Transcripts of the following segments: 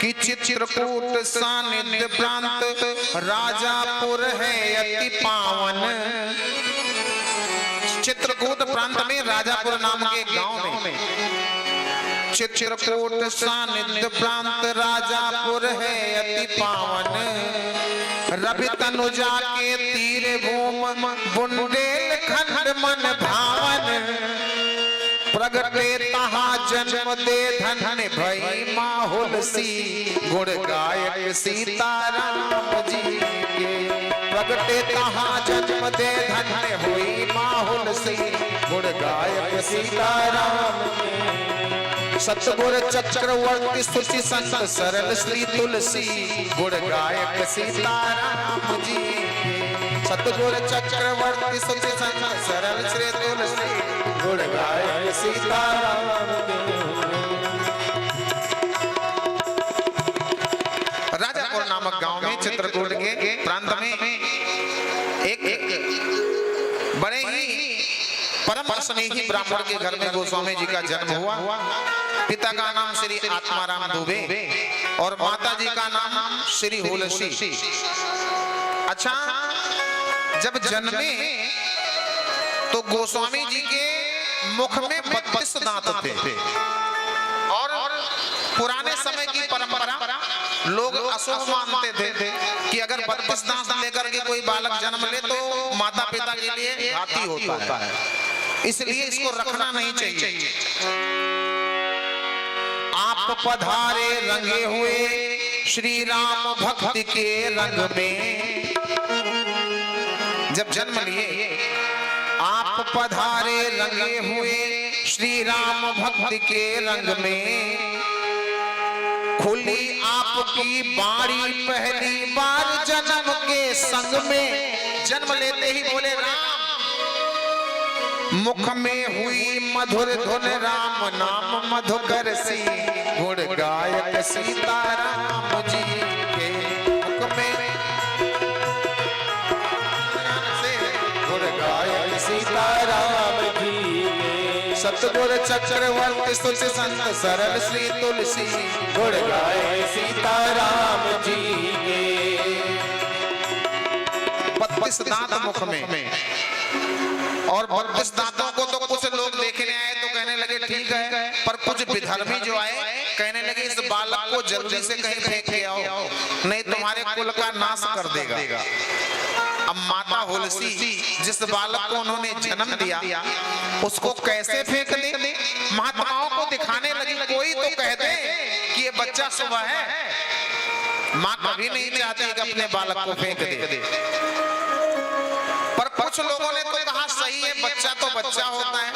कि चित्रकूट सानिध्य प्रांत राजापुर है अति पावन। चित्रकूट प्रांत में राजापुर नाम के गांव में चित्रकूट सानिध्य प्रांत राजापुर है अति पावन। रवि तनुजा के तीर भूम बुंदेलखंड मन भावन। प्रगटे तहाँ जन्म दे धन्य भई माहुल सी गुण गायक सीताराम जी के। प्रगटे तहाँ जन्म दे धन्य हुई माहुल सी गुण गायक सीताराम के। सतगुर चक्रवर्ती स्तुति संत सरल श्री तुलसी गुण गायक सीताराम जी के। सतगुर चक्रवर्ती स्तुति संत सरल श्री तुलसी गुण गायक सीताराम के। राजापुर नामक गांव में चित्रकूट के प्रांत में एक बड़े ही परम स्नेही ब्राह्मण के घर में गोस्वामी जी का जन्म हुआ। पिता का नाम श्री आत्माराम दुबे और माता जी का नाम श्री हुलसी। अच्छा, जब जन्मे तो गोस्वामी जी के मुख में 32 दांत थे और पुराने समय की परंपरा लोग अशुभ मानते थे कि अगर 32 दांत लेकर के कोई बालक जन्म ले तो माता पिता के लिए घाती होता है, इसलिए इसको रखना नहीं चाहिए। आप पधारे रंगे हुए श्री राम भक्ति के रंग में। जब जन्म लिए आप पधारे रंगे हुए श्री राम भक्ति के रंग में। खुली आपकी बाड़ी पहली बार जन्म के संग में। जन्म लेते ही बोले राम, मुख में हुई मधुर धुन राम नाम मधुकर सी गुण गायक सीताराम जी के। मुख में गुण गायक सीताराम जी के। सतगुर चक्रवर्ती स्तुति संत सरल श्री तुलसी गुण गायक सीताराम जी के। 32 दांत मुख में और 32 दांतों को तो कुछ लोग देखने आए तो कहने लगे ठीक है, पर कुछ विधर्मी जो आए कहने लगे इस बालक को जल्दी से कहीं फेंक के आओ, नहीं तुम्हारे कुल का नाश कर देगा। अब माता हुलसी जिस बालक को उन्होंने जन्म दिया उसको कैसे फेंक दे? महात्माओं को दिखाने लगी, कोई तो कह दे कि ये बच्चा शुभ है। माँ कभी नहीं चाहती कि अपने बालक को फेंक दे, पर कुछ लोगों ने तो कहा सही है, बच्चा तो बच्चा होता है।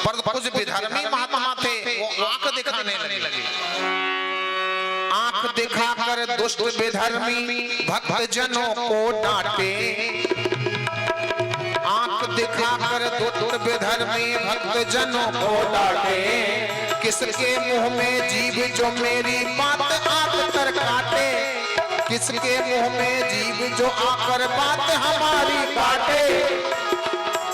पर कुछ विधर्मी महात्मा थे, वो आंख दिखाने लगे। आंख दिखाकर दुष्ट विधर्मी भक्त जनों को डांटे। आंख दिखाकर दुष्ट विधर्मी भक्त जनों को डांटे। किसके मुंह में जीभ जो मेरी बात आंख तर काटे। किसके मुंह में जीभ जो आकर बात हमारी काटे।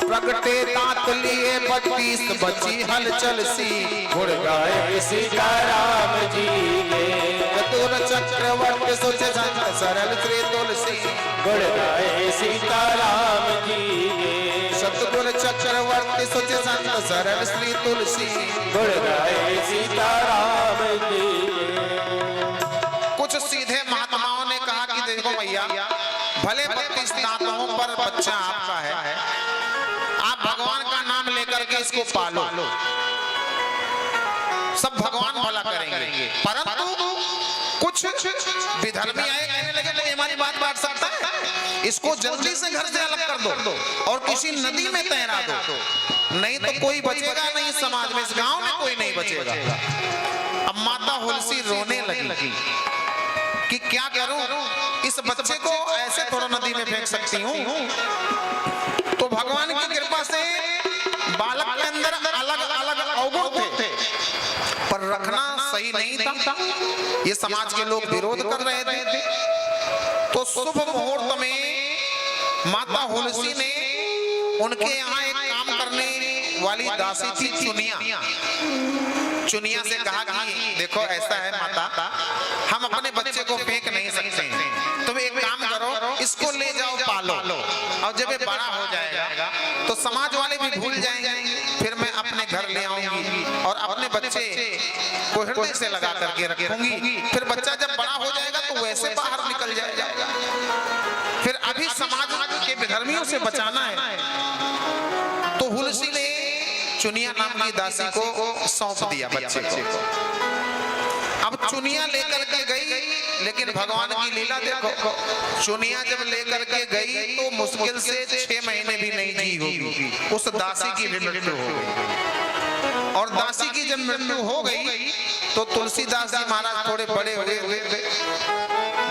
प्रगटे दांत लिए 32 बची हलचल सी गुण गायक सीताराम जी के। चतुर चक्रवर्ती सोचे संत सरल श्री तुलसी गुण गायक सीताराम जी के। सतगुर चक्रवर्ती सोचे संत सरल श्री तुलसी गुण गायक सीताराम जी के। कुछ सीधे महात्माओं ने कहा कि देखो भैया, भले 32 दांतों पर बच्चा आपका है, आप भगवान का नाम लेकर के इसको पालो, सब भगवान भला करेंगे। परंतु कुछ विधर्मी आए कहने लगे नहीं हमारी बात बांट सकता है, इसको जल्दी से घर से अलग कर दो और किसी नदी में तैरा दो, नहीं तो कोई बचेगा नहीं समाज में, इस गांव में कोई नहीं बचेगा। अब माता हुलसी रोने लगी कि क्या करूं, इस बच्चे को ऐसे थोड़ा नदी में फेंक सकती हूँ। तो भगवान की कृपा से बालक के अंदर अलग अलग अवगुण थे, पर रखना सही नहीं था। ये समाज के लोग विरोध कर रहे थे। तो शुभ मुहूर्त में माता हुलसी ने उनके यहाँ एक काम करने वाली दासी थी चुनिया से कहा कि देखो ऐसा है माता, हम हम अपने बच्चे को फेंक नहीं सकते। तुम एक काम करो, इसको ले जाओ पालो, और जब ये बड़ा हो जाएगा तो समाज वाले भी भूल जाएंगे, फिर मैं अपने घर ले आऊंगी और अपने बच्चे को हृदय से लगा करके रखूंगी। फिर बच्चा जब बड़ा हो जाएगा तो वैसे बाहर निकल जाएगा। फिर अभी समाज के विधर्मियों से बचाना है तो हुलसी ने चुनिया नाम की दासी को सौंप दिया बच्चे को। अब चुनिया लेकर के गई, लेकिन भगवान की लीला देखो, चुनिया जब लेकर के गई तो मुश्किल से 6 महीने भी नहीं जी होगी, उस दासी की भी मृत्यु हो गई। और दासी की जब मृत्यु हो गई तो तुलसीदास जी महाराज थोड़े बड़े हुए,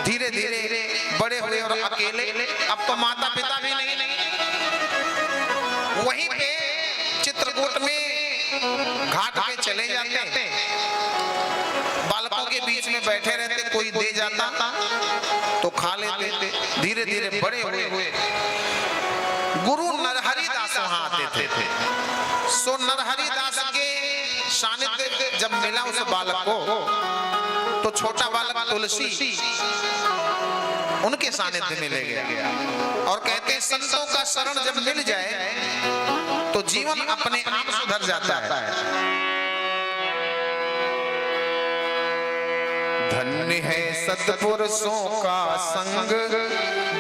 धीरे धीरे बड़े हुए और अकेले। अब तो माता पिता भी नहीं। वहीं पे चित्रकूट में घाट पे चले जाते, बालकों के बीच में बैठे रहते, कोई दे जाता तो खा लेते। धीरे धीरे बड़े हुए। गुरु नरहरि दास वहां आते थे। सो नरहरि दास के सानिध्य जब मिला उस बालक को तो छोटा बालक तुलसी उनके सानिध्य में ले गया। और कहते हैं संतों का शरण जब मिल जाए तो जीवन अपने आप सुधर जाता है। धन्य है सत्पुरुषों का संग,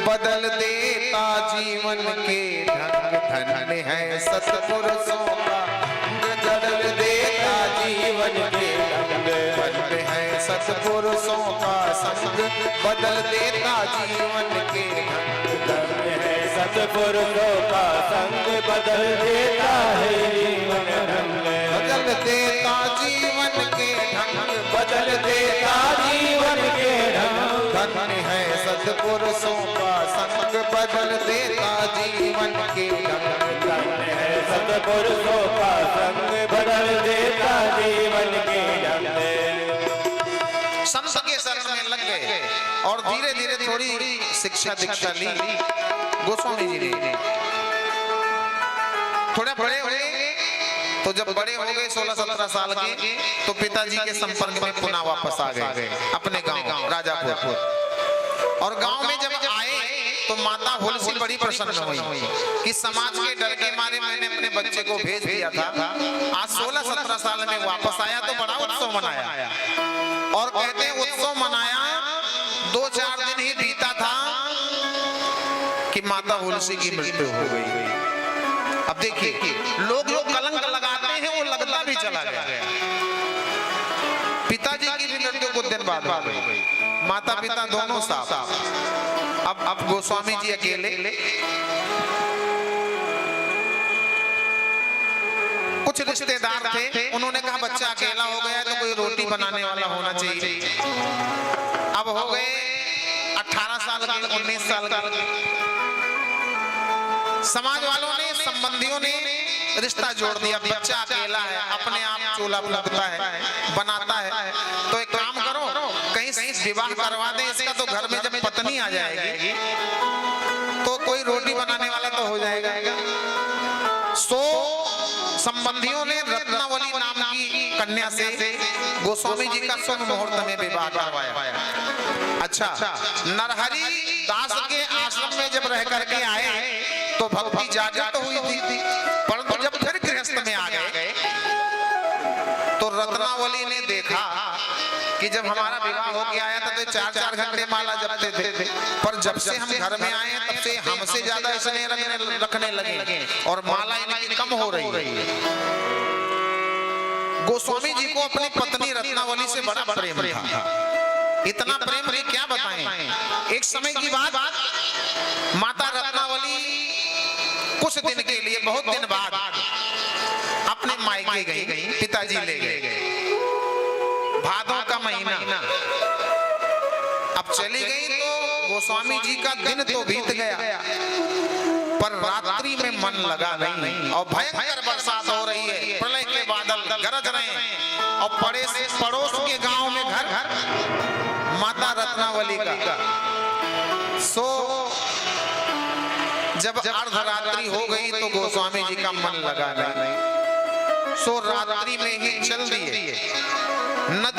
बदल देता जीवन के ढंग। धन्य है सत्पुरुषों का संग, बदल देता जीवन के ढंग। धन्य है सत्पुरुषों का संग, बदल देता जीवन के ढंग। धन्य है सत्पुरुषों का संग, बदल देता है जीवन ढंग। बदल देता जीवन के ढंग, बदल देता जीवन के ढंग। धन्य है सत्पुरुषों का संग, बदल देता जीवन के ढंग। धन्य है सत्पुरुषों का संग, बदल देता जीवन के ढंग। संत के शरण में लग गए और धीरे धीरे थोड़ी शिक्षा दीक्षा ली गोस्वामी जी ने। थोड़े बड़े हुए तो जब बड़े हो गए 16-17 साल के तो पिताजी के संपर्क में पुनः वापस आ गए अपने गांव राजापुर। और गांव में जब आए तो माता हुलसी बड़ी प्रसन्न हुई कि समाज के डर के मारे मैंने अपने बच्चे को भेज दिया था, आज 16-17 साल में वापस आया तो बड़ा उत्सव मनाया। और कहते हैं उत्सव मनाया, 2-4 दिन ही बीता था कि माता हुलसी की मृत्यु हो गई। अब देखिए लोग कलंक लगाते हैं, वो लगता भी चला गया। पिताजी की भी मृत्यु कुछ दिन बाद हो गई, माता पिता दोनों साथ। अब गोस्वामी जी अकेले। कुछ रिश्तेदार थे, उन्होंने कहा बच्चा अकेला हो गया तो कोई रोटी बनाने वाला होना चाहिए। अब हो गए 18 साल के, 19 साल के। समाज वालों ने, संबंधियों ने रिश्ता जोड़ दिया। बच्चा अकेला है, अपने आप चूल्हा फूकता है, बनाता है, तो एक काम करो कहीं विवाह करवा दें इसका, तो घर में जब पत्नी आ जाएगी तो कोई रोटी बनाने वाला तो हो जाएगा। सो संबंधियों ने रत्नावली नाम की कन्या से गोस्वामी जी का शुभ मुहूर्त में विवाह करवाया। अच्छा, नरहरि दास के आश्रम में जब रह करके आए तो भक्ति जागृत हुई थी, परंतु जब फिर गृहस्थ में आ गए तो रत्नावली ने देखा कि जब हमारा विवाह हो के आया था तो 4-4 घंटे माला जपते थे, पर जब से हम घर में आए तब से हमसे ज्यादा स्नेह रखने लगे और माला इनकी कम हो रही है। गोस्वामी जी को अपनी पत्नी रत्नावली से बड़ा प्रेम था, इतना प्रेम कि क्या बताएं। एक समय की बात, माता रत्नावली कुछ दिन के लिए, बहुत दिन बाद अपने मायके गई, पिताजी ले गए। भादों का महीना, अब चली गई तो गोस्वामी जी का दिन तो बीत गया, पर रात्रि में मन लगा नहीं और भयंकर बरसात हो रही है, प्रलय के बादल गरज रहे हैं और पड़ोस के गांव में घर माता रत्नावली का। सो जब अर्धरात्रि हो गई तो गोस्वामी जी का मन लगा नहीं, सो रात्रि में ही चल दिए। न